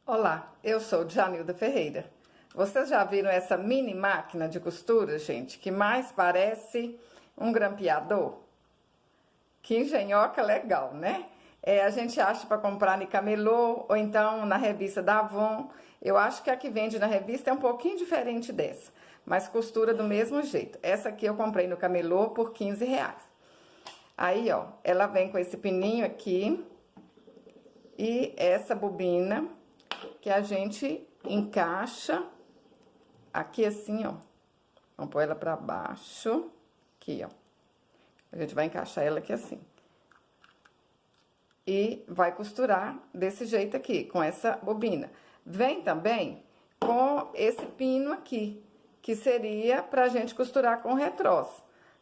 Olá, eu sou Janilda Ferreira. Vocês já viram essa mini máquina de costura, gente, que mais parece um grampeador? Que engenhoca legal, né? A gente acha para comprar no camelô ou então na revista da Avon. Eu acho que a que vende na revista é um pouquinho diferente dessa, mas costura do mesmo jeito. Essa aqui eu comprei no camelô por R$ 15. Aí, ó, ela vem com esse pininho aqui e essa bobina que a gente encaixa aqui assim, ó. Vamos pôr ela pra baixo. Aqui, ó. A gente vai encaixar ela aqui assim. E vai costurar desse jeito aqui, com essa bobina. Vem também com esse pino aqui, que seria pra gente costurar com o retrós.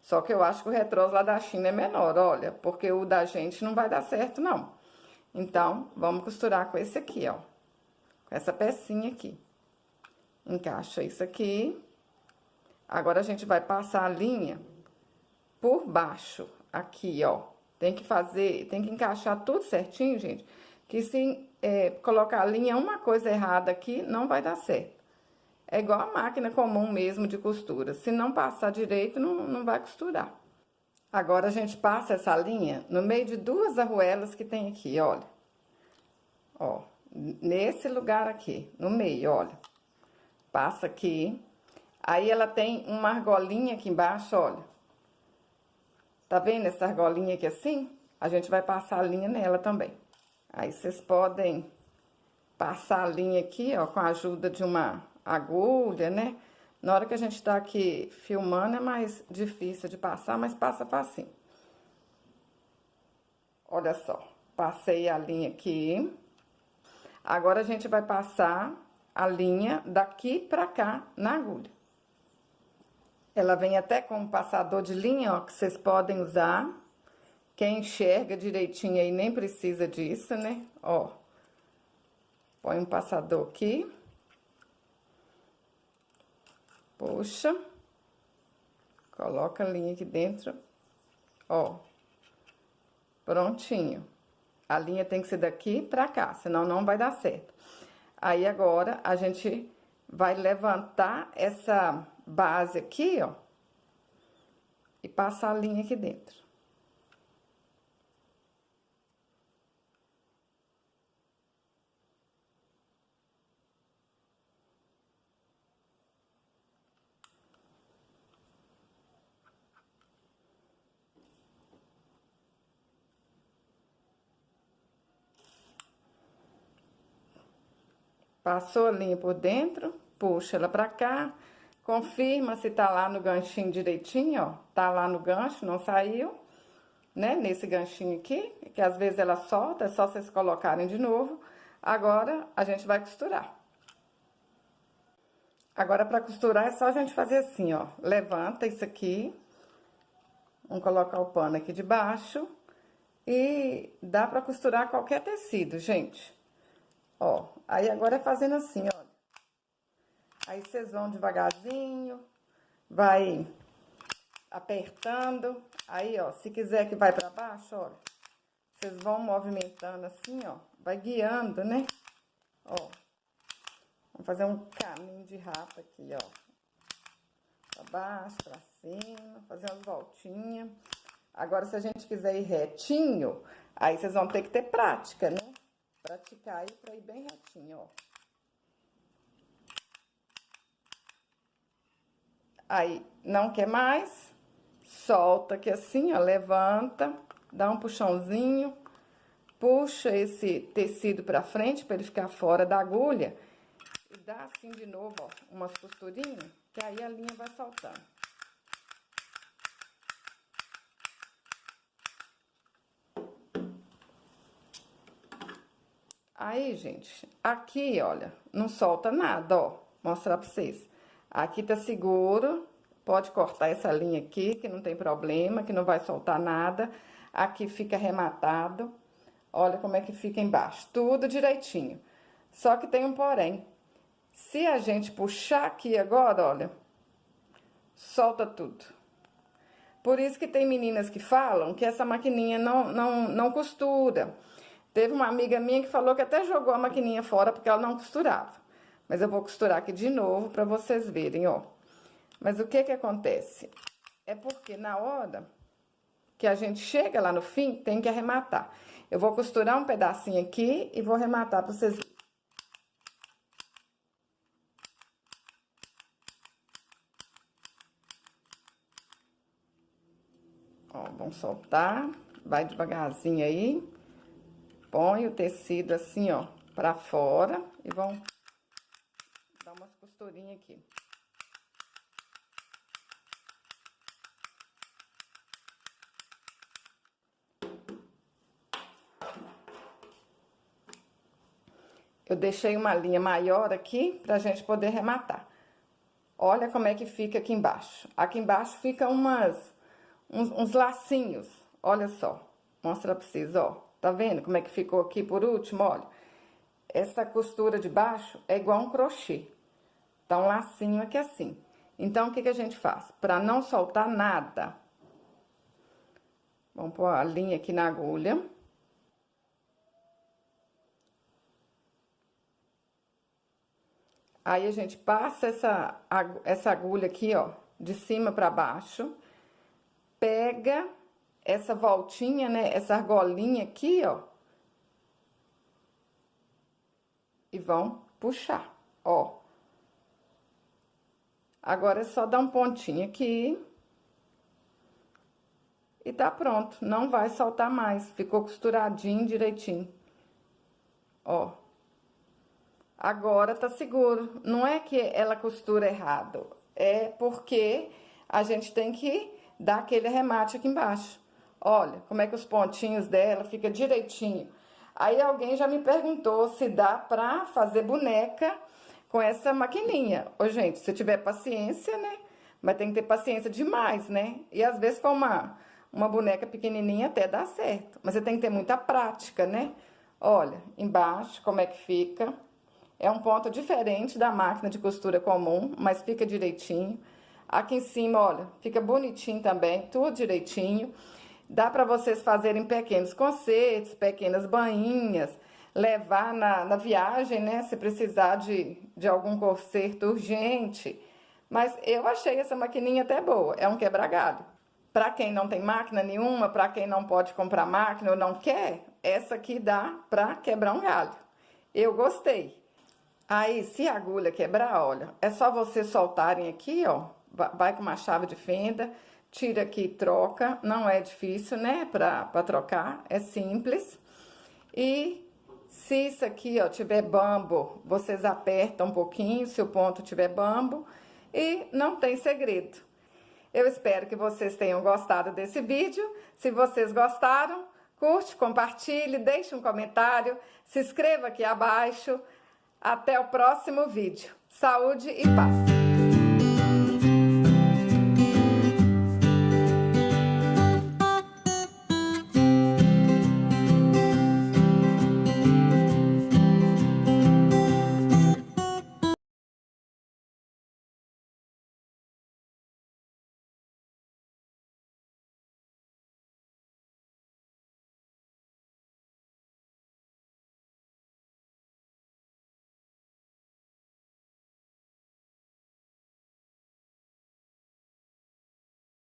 Só que eu acho que o retrós lá da China é menor, olha, porque o da gente não vai dar certo, não. Então, vamos costurar com esse aqui, ó. Com essa pecinha aqui. Encaixa isso aqui. Agora, a gente vai passar a linha por baixo, aqui, ó. Tem que encaixar tudo certinho, gente. Que se colocar a linha uma coisa errada aqui, não vai dar certo. É igual a máquina comum mesmo de costura. Se não passar direito, não vai costurar. Agora, a gente passa essa linha no meio de duas arruelas que tem aqui, olha. Ó, nesse lugar aqui, no meio, olha. Passa aqui. Aí, ela tem uma argolinha aqui embaixo, olha. Tá vendo essa argolinha aqui assim? A gente vai passar a linha nela também. Aí, vocês podem passar a linha aqui, ó, com a ajuda de uma agulha, né? Na hora que a gente tá aqui filmando, é mais difícil de passar, mas passa facinho. Olha só, passei a linha aqui. Agora, a gente vai passar a linha daqui pra cá na agulha. Ela vem até com um passador de linha, ó, que vocês podem usar. Quem enxerga direitinho aí nem precisa disso, né? Ó. Põe um passador aqui. Puxa. Coloca a linha aqui dentro. Ó. Prontinho. A linha tem que ser daqui pra cá, senão não vai dar certo. Aí, agora, a gente vai levantar essa base aqui, ó. E passar a linha aqui dentro. Passou a linha por dentro, puxa ela pra cá, confirma se tá lá no ganchinho direitinho, ó. Tá lá no gancho, não saiu, né? Nesse ganchinho aqui, que às vezes ela solta, é só vocês colocarem de novo. Agora, a gente vai costurar. Agora, pra costurar, é só a gente fazer assim, ó. Levanta isso aqui. Vamos colocar o pano aqui de baixo. E dá pra costurar qualquer tecido, gente. Ó, aí agora é fazendo assim, ó. Aí vocês vão devagarzinho, vai apertando. Aí, ó, se quiser que vai pra baixo, ó, vocês vão movimentando assim, ó, vai guiando, né? Ó, vamos fazer um caminho de rapa aqui, ó. Pra baixo, pra cima, fazer umas voltinhas. Agora, se a gente quiser ir retinho, aí vocês vão ter que ter prática, né? Praticar aí pra ir bem retinho, ó. Aí, não quer mais? Solta aqui assim, ó, levanta, dá um puxãozinho, puxa esse tecido pra frente pra ele ficar fora da agulha e dá assim de novo, ó, umas costurinhas, que aí a linha vai soltando. Aí, gente, aqui, olha, não solta nada, ó, mostrar pra vocês. Aqui tá seguro, pode cortar essa linha aqui, que não tem problema, que não vai soltar nada. Aqui fica arrematado, olha como é que fica embaixo, tudo direitinho. Só que tem um porém. Se a gente puxar aqui agora, olha, solta tudo. Por isso que tem meninas que falam que essa maquininha não costura. Teve uma amiga minha que falou que até jogou a maquininha fora porque ela não costurava. Mas eu vou costurar aqui de novo pra vocês verem, ó. Mas o que que acontece? É porque na hora que a gente chega lá no fim, tem que arrematar. Eu vou costurar um pedacinho aqui e vou arrematar pra vocês verem. Ó, vamos soltar, vai devagarzinho aí. Põe o tecido assim, ó, pra fora e vão dar umas costurinhas aqui. Eu deixei uma linha maior aqui pra gente poder rematar. Olha como é que fica aqui embaixo. Aqui embaixo fica uns lacinhos. Olha só, mostrar pra vocês, ó. Tá vendo como é que ficou aqui por último? Olha, essa costura de baixo é igual um crochê. Tá um lacinho aqui assim. Então, o que que a gente faz? Pra não soltar nada. Vamos pôr a linha aqui na agulha. Aí, a gente passa essa agulha aqui, ó, de cima pra baixo. Pega essa voltinha, né, essa argolinha aqui, ó. E vão puxar, ó. Agora, é só dar um pontinho aqui. E tá pronto, não vai soltar mais. Ficou costuradinho, direitinho. Ó. Agora tá seguro. Não é que ela costura errado. É porque a gente tem que dar aquele arremate aqui embaixo. Olha, como é que os pontinhos dela fica direitinho. Aí, alguém já me perguntou se dá pra fazer boneca com essa maquininha. Ô, gente, se tiver paciência, né? Mas tem que ter paciência demais, né? E às vezes for uma boneca pequenininha até dá certo. Mas você tem que ter muita prática, né? Olha, embaixo como é que fica. É um ponto diferente da máquina de costura comum, mas fica direitinho. Aqui em cima, olha, fica bonitinho também, tudo direitinho. Dá pra vocês fazerem pequenos concertos, pequenas bainhas, levar na viagem, né? Se precisar de algum conserto urgente. Mas eu achei essa maquininha até boa, é um quebra-galho. Pra quem não tem máquina nenhuma, pra quem não pode comprar máquina ou não quer, essa aqui dá pra quebrar um galho. Eu gostei. Aí, se a agulha quebrar, olha, é só vocês soltarem aqui, ó. Vai com uma chave de fenda, tira aqui e troca. Não é difícil, né, pra trocar, é simples. E se isso aqui, ó, tiver bambo, vocês apertam um pouquinho, se o ponto tiver bambo. E não tem segredo. Eu espero que vocês tenham gostado desse vídeo. Se vocês gostaram, curte, compartilhe, deixe um comentário, se inscreva aqui abaixo. Até o próximo vídeo. Saúde e paz!